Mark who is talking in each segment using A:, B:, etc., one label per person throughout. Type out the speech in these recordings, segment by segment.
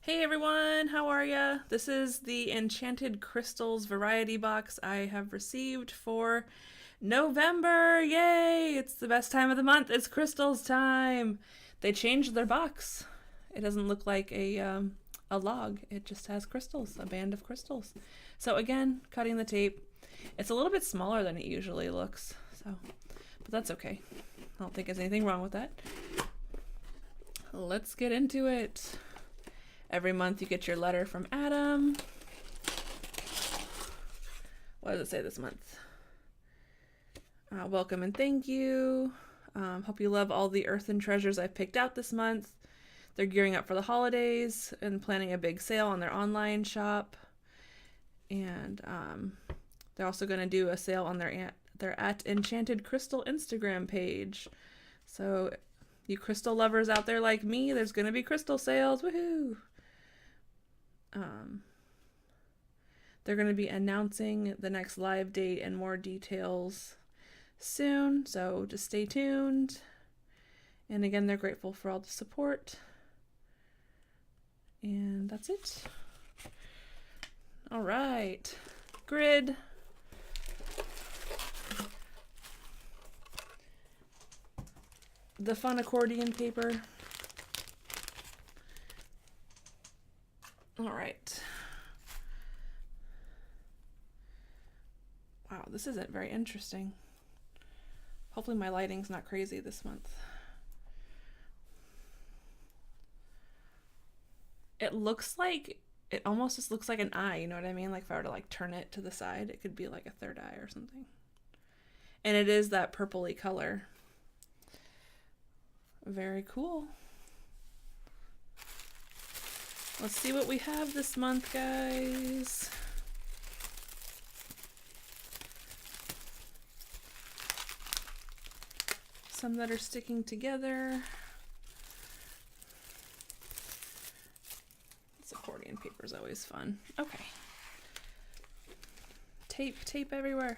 A: Hey everyone, how are ya? This is the Enchanted Crystals variety box I have received for November. Yay! It's the best time of the month. It's crystals time. They changed their box. It doesn't look like a log. It just has crystals, a band of crystals. So again, cutting the tape. It's a little bit smaller than it usually looks. But that's okay. I don't think there's anything wrong with that. Let's get into it. Every month you get your letter from Adam. What does it say this month? Welcome and thank you. Hope you love all the earthen treasures I've picked out this month. They're gearing up for the holidays and planning a big sale on their online shop. And they're also going to do a sale on their at Enchanted Crystal Instagram page. So you crystal lovers out there like me, there's going to be crystal sales. Woohoo! They're going to be announcing the next live date and more details soon, so just stay tuned. And again, they're grateful for all the support. And that's it. All right, grid. The fun accordion paper. All right. Wow, this isn't very interesting. Hopefully my lighting's not crazy this month. It looks like, it almost just looks like an eye, you know what I mean? Like if I were to like turn it to the side, it could be like a third eye or something. And it is that purpley color. Very cool. Let's see what we have this month, guys. Some that are sticking together. This accordion paper is always fun. Okay. Tape everywhere.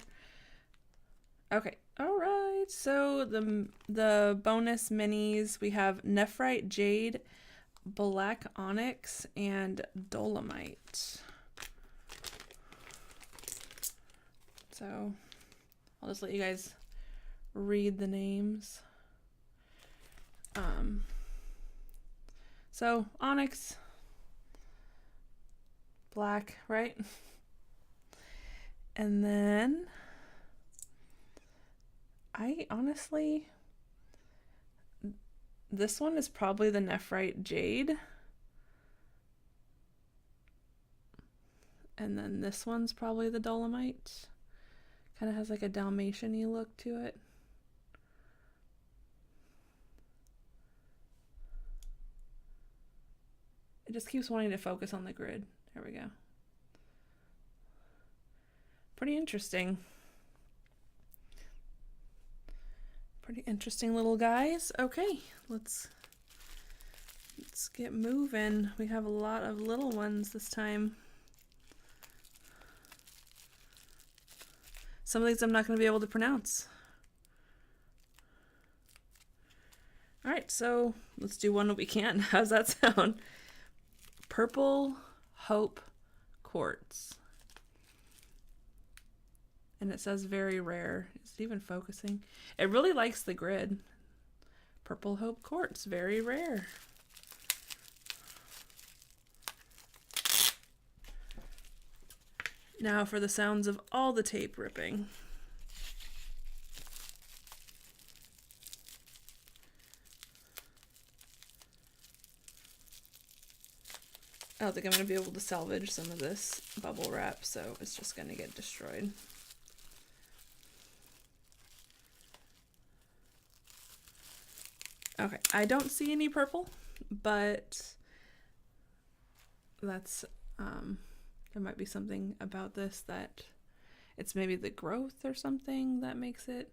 A: Okay. All right. So the bonus minis, we have Nephrite Jade, Black Onyx, and Dolomite. So I'll just let you guys read the names. So Onyx, black, right? And then I honestly, this one is probably the Nephrite Jade. And then this one's probably the Dolomite. Kind of has like a Dalmatian-y look to it. It just keeps wanting to focus on the grid. There we go. Pretty interesting. Pretty interesting little guys. Okay, let's get moving. We have a lot of little ones this time. Some of these I'm not going to be able to pronounce. All right, so let's do one that we can. How's that sound? Purple Hope Quartz. And it says very rare. Is it even focusing? It really likes the grid. Purple Hope Quartz, very rare. Now for the sounds of all the tape ripping. I don't think I'm going to be able to salvage some of this bubble wrap, so it's just going to get destroyed. Okay, I don't see any purple, but that's, there might be something about this that it's maybe the growth or something that makes it.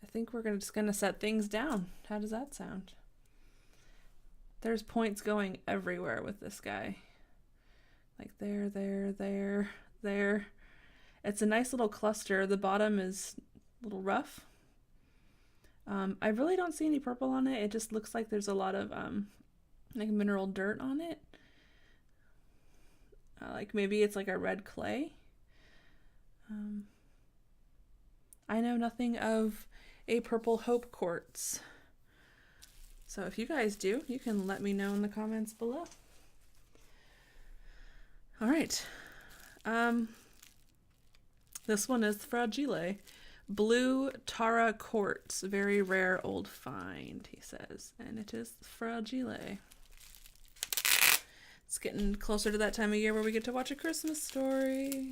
A: I think we're just going to set things down. How does that sound? There's points going everywhere with this guy. Like there, there, there, there. It's a nice little cluster. The bottom is a little rough. I really don't see any purple on it. It just looks like there's a lot of like mineral dirt on it. Like maybe it's like a red clay. I know nothing of a purple hope quartz. So if you guys do, you can let me know in the comments below. All right. This one is Fragile. Blue Terra quartz, very rare old find, he says, and it is Fragile. It's getting closer to that time of year where we get to watch A Christmas Story.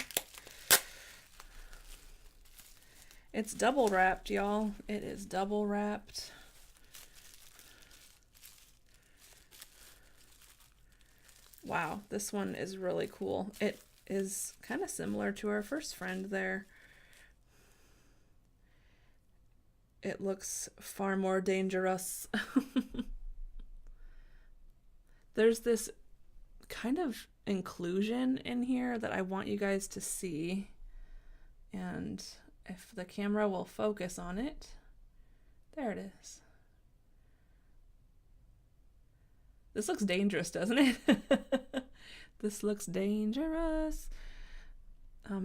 A: It's double wrapped, y'all. It is double wrapped. Wow, this one is really cool. It is kind of similar to our first friend there. It looks far more dangerous. There's this kind of inclusion in here that I want you guys to see. And if the camera will focus on it, there it is. This looks dangerous, doesn't it? This looks dangerous.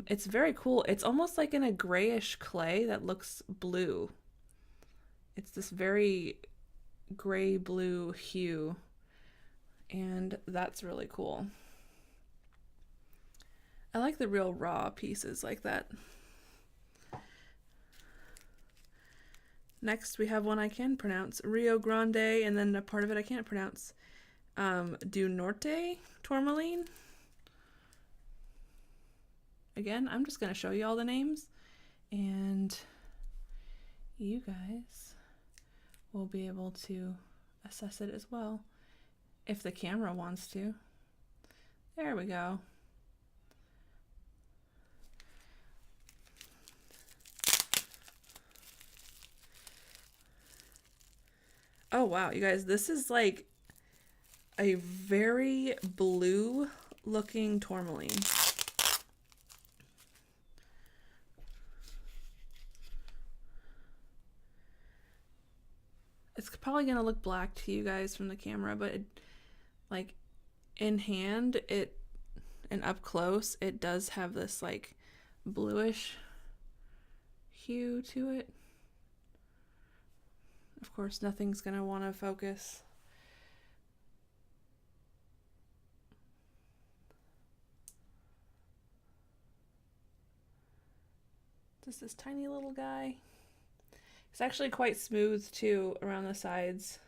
A: It's very cool. It's almost like in a grayish clay that looks blue. It's this very gray blue hue, and that's really cool. I like the real raw pieces like that. Next we have one I can pronounce, Rio Grande, and then a part of it I can't pronounce. Do Norte Tourmaline. Again, I'm just going to show you all the names, and you guys will be able to assess it as well if the camera wants to. There we go. Oh wow, you guys, this is like a very blue looking tourmaline. It's probably gonna look black to you guys from the camera, but it, like in hand, it and up close, it does have this like bluish hue to it. Of course, nothing's gonna want to focus. Just this tiny little guy. It's actually quite smooth too around the sides,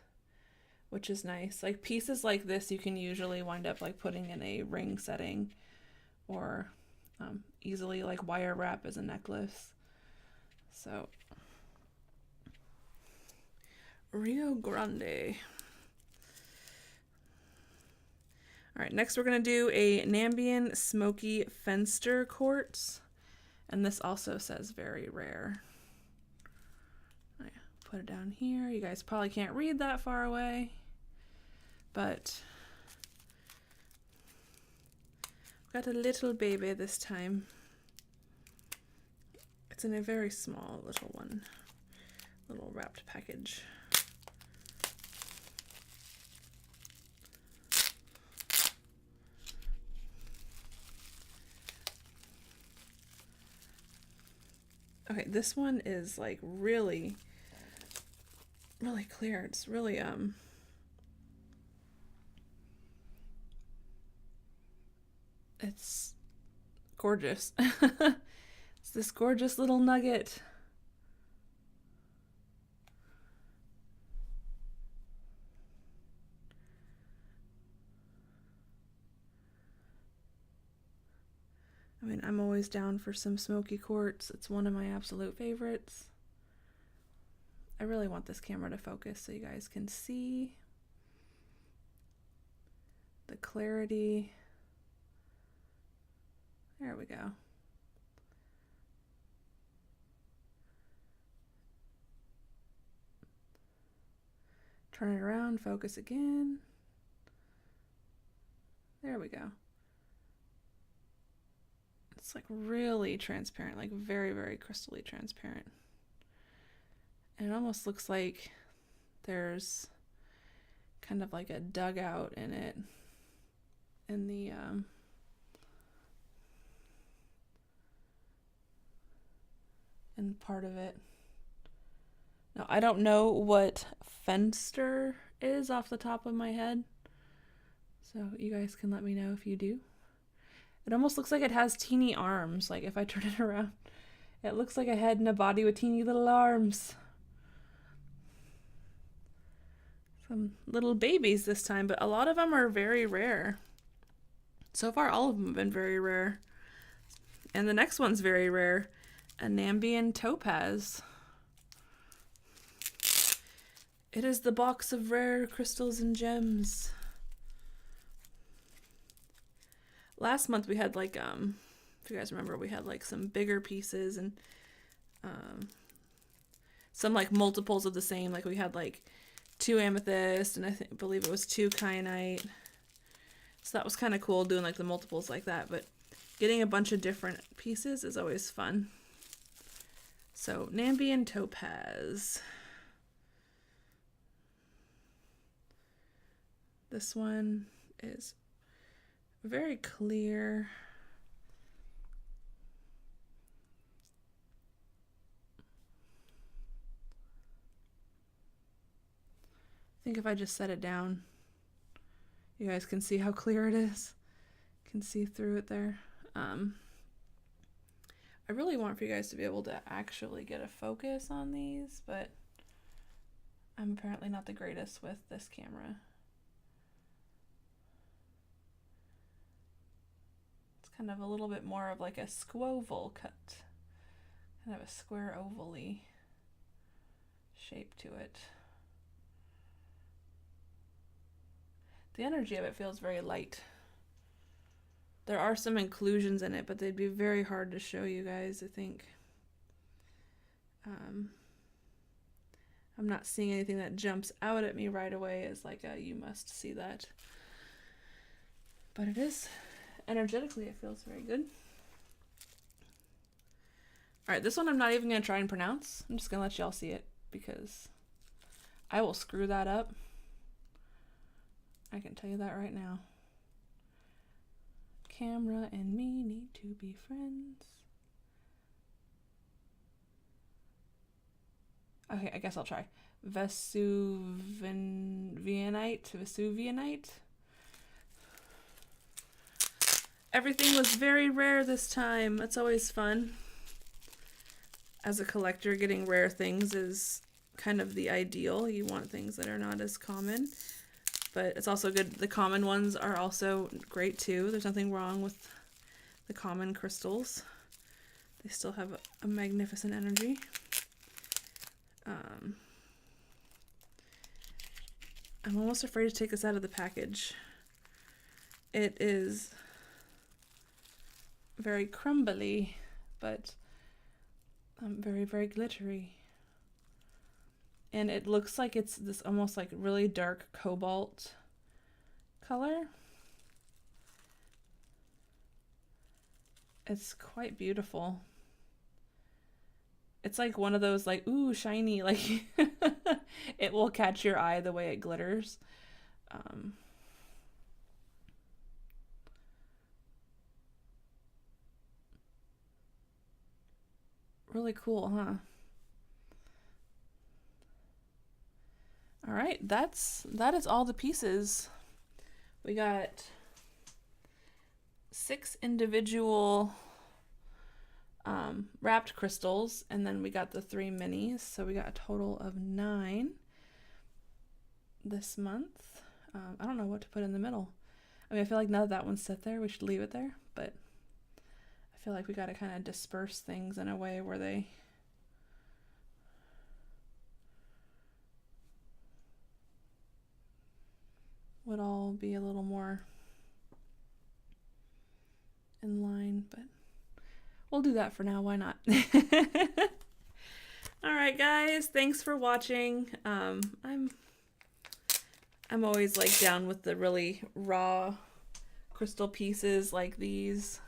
A: which is nice. Like pieces like this you can usually wind up like putting in a ring setting, or easily like wire wrap as a necklace. So Rio Grande. All right, next we're gonna do a Nambian Smoky Fenster quartz, and this also says very rare. Put it down here. You guys probably can't read that far away, but got a little baby this time. It's in a very small little one, little wrapped package. Okay, this one is like really clear. It's really it's gorgeous. It's this gorgeous little nugget. I mean, I'm always down for some smoky quartz. It's one of my absolute favorites. I really want this camera to focus so you guys can see the clarity. There we go. Turn it around, focus again. There we go. It's like really transparent, like very, very crystally transparent. And it almost looks like there's kind of like a dugout in it, in the in part of it. Now, I don't know what Fenster is off the top of my head, so you guys can let me know if you do. It almost looks like it has teeny arms. Like if I turn it around, it looks like a head and a body with teeny little arms. Some little babies this time, but a lot of them are very rare. So far, all of them have been very rare. And the next one's very rare. A Nambian Topaz. It is the box of rare crystals and gems. Last month we had like, if you guys remember, we had like some bigger pieces and some like multiples of the same. Like we had like 2 amethyst and I believe it was 2 kyanite. So that was kind of cool doing like the multiples like that, but getting a bunch of different pieces is always fun. So Namby and Topaz. This one is very clear. I think if I just set it down, you guys can see how clear it is. You can see through it there. I really want for you guys to be able to actually get a focus on these, but I'm apparently not the greatest with this camera. It's kind of a little bit more of like a squoval cut. Kind of a square oval-y shape to it. The energy of it feels very light. There are some inclusions in it, but they'd be very hard to show you guys, I think. I'm not seeing anything that jumps out at me right away as like a, you must see that. But it is, energetically, it feels very good. All right, this one I'm not even going to try and pronounce. I'm just going to let y'all see it because I will screw that up. I can tell you that right now. Camera and me need to be friends. Okay, I guess I'll try. Vesuvianite. Everything was very rare this time. That's always fun. As a collector, getting rare things is kind of the ideal. You want things that are not as common. But it's also good. The common ones are also great too. There's nothing wrong with the common crystals. They still have a magnificent energy. I'm almost afraid to take this out of the package. It is very crumbly, but very, very glittery. And it looks like it's this almost like really dark cobalt color. It's quite beautiful. It's like one of those like, ooh, shiny, like it will catch your eye the way it glitters. Really cool, huh? All right, that is all the pieces. We got 6 individual wrapped crystals, and then we got the 3 minis, so we got a total of 9 this month. I don't know what to put in the middle. I mean, I feel like now that one's set there, we should leave it there, but I feel like we got to kind of disperse things in a way where they would all be a little more in line, but we'll do that for now. Why not? All right, guys, thanks for watching. I'm always like down with the really raw crystal pieces like these.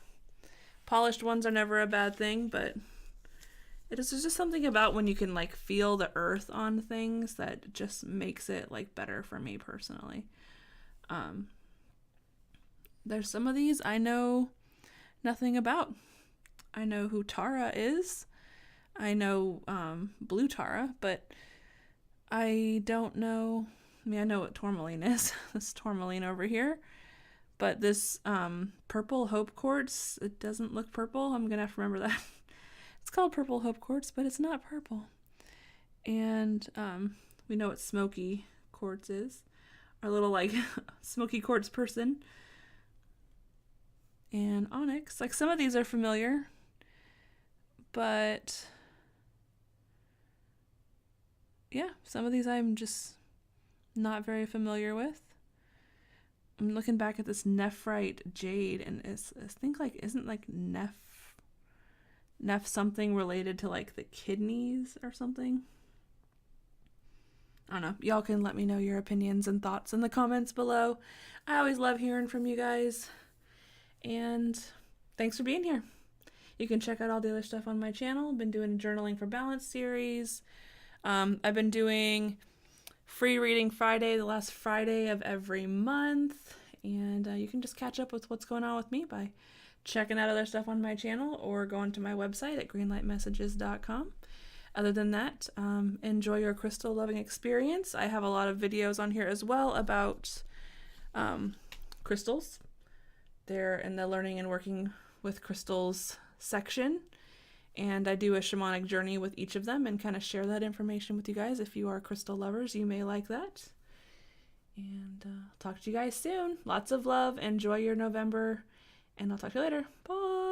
A: Polished ones are never a bad thing, but It is just something about when you can like feel the earth on things that just makes it like better for me personally. There's some of these I know nothing about. I know who Terra is. I know blue Terra, but I don't know. I mean, I know what tourmaline is. This tourmaline over here. But this purple hope quartz, it doesn't look purple. I'm going to have to remember that. It's called purple hope quartz, but it's not purple. And we know what smoky quartz is. Our little like smoky quartz person. And onyx. Like some of these are familiar. But yeah, some of these I'm just not very familiar with. I'm looking back at this nephrite jade, and I think like isn't like neph something related to like the kidneys or something. I don't know. Y'all can let me know your opinions and thoughts in the comments below. I always love hearing from you guys. And thanks for being here. You can check out all the other stuff on my channel. I've been doing a Journaling for Balance series. I've been doing Free Reading Friday, the last Friday of every month. And you can just catch up with what's going on with me by checking out other stuff on my channel or going to my website at greenlightmessages.com. Other than that, enjoy your crystal loving experience. I have a lot of videos on here as well about crystals. They're in the learning and working with crystals section. And I do a shamanic journey with each of them and kind of share that information with you guys. If you are crystal lovers, you may like that. And talk to you guys soon. Lots of love. Enjoy your November. And I'll talk to you later. Bye.